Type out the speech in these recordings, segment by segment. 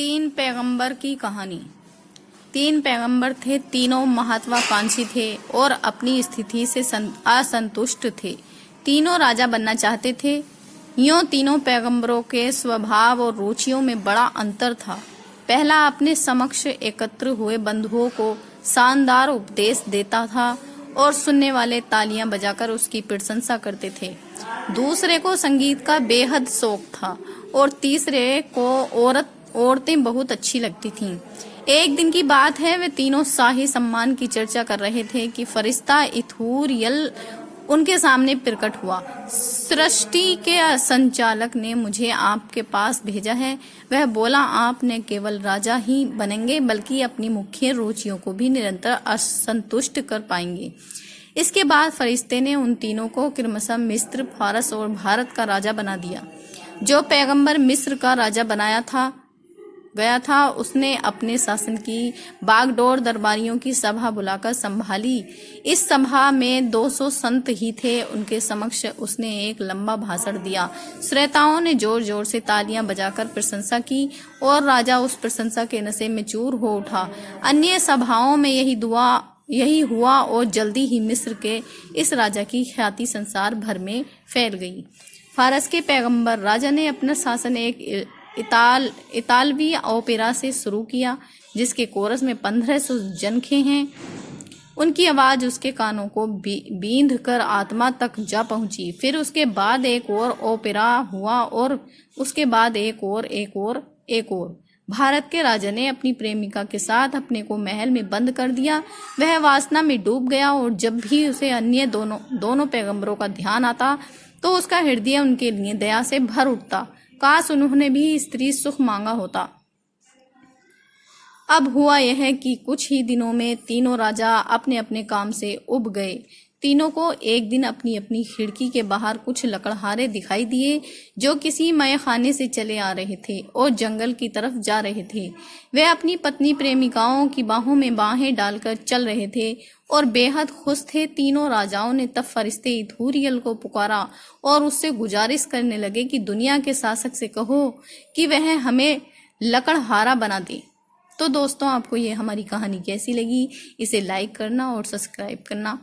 तीन पैगंबर की कहानी। तीन पैगंबर थे, तीनों महत्वाकांक्षी थे और अपनी स्थिति से असंतुष्ट थे। तीनों राजा बनना चाहते थे। यूं तीनों पैगंबरों के स्वभाव और रुचियों में बड़ा अंतर था। पहला अपने समक्ष एकत्र हुए बंधुओं को शानदार उपदेश देता था और सुनने वाले तालियां बजाकर उसकी प्रशंसा करते थे। दूसरे को संगीत का बेहद शौक था और तीसरे को औरतें बहुत अच्छी लगती थीं। एक दिन की बात है, वे तीनों शाही सम्मान की चर्चा कर रहे थे कि फरिश्ता इथूरियल उनके सामने प्रकट हुआ। सृष्टि के संचालक ने मुझे आपके पास भेजा है। वह बोला, आप न केवल राजा ही बनेंगे बल्कि अपनी मुख्य रुचियों को भी निरंतर असंतुष्ट कर पाएंगे। इसके बाद फरिश्ते ने उन तीनों को क्रमशः मिस्र, फारस और भारत का राजा बना दिया। जो पैगंबर मिस्र का राजा बनाया गया था, उसने अपने शासन की बागडोर दरबारियों की सभा बुलाकर संभाली। इस सभा में 200 संत ही थे। उनके समक्ष उसने एक लंबा भाषण दिया। श्रोताओं ने जोर जोर से तालियां बजाकर प्रशंसा की और राजा उस प्रशंसा के नशे में चूर हो उठा। अन्य सभाओं में यही हुआ और जल्दी ही मिस्र के इस राजा की ख्याति संसार भर में फैल गई। फारस के पैगंबर राजा ने अपना शासन एक इतालवी ओपेरा से शुरू किया, जिसके कोरस में 1500 जनखें हैं। उनकी आवाज उसके कानों को बींध कर आत्मा तक जा पहुंची। फिर उसके बाद एक और ओपेरा हुआ और उसके बाद एक और। भारत के राजा ने अपनी प्रेमिका के साथ अपने को महल में बंद कर दिया। वह वासना में डूब गया और जब भी उसे अन्य दोनों पैगंबरों का ध्यान आता तो उसका हृदय उनके लिए दया से भर उठता। काश उन्होंने भी स्त्री सुख मांगा होता। अब हुआ यह कि कुछ ही दिनों में तीनों राजा अपने अपने काम से उब गए। तीनों को एक दिन अपनी अपनी खिड़की के बाहर कुछ लकड़हारे दिखाई दिए जो किसी मयखाने से चले आ रहे थे और जंगल की तरफ जा रहे थे। वे अपनी पत्नी प्रेमिकाओं की बाहों में बाहें डालकर चल रहे थे और बेहद खुश थे। तीनों राजाओं ने तब फरिश्ते इथूरियल को पुकारा और उससे गुजारिश करने लगे कि दुनिया के शासक से कहो कि वह हमें लकड़हारा बना दे। तो दोस्तों, आपको ये हमारी कहानी कैसी लगी? इसे लाइक करना और सब्सक्राइब करना।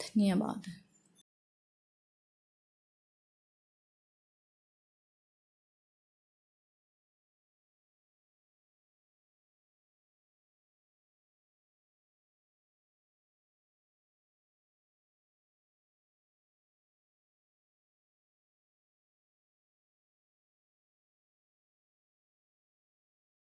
धन्यवाद।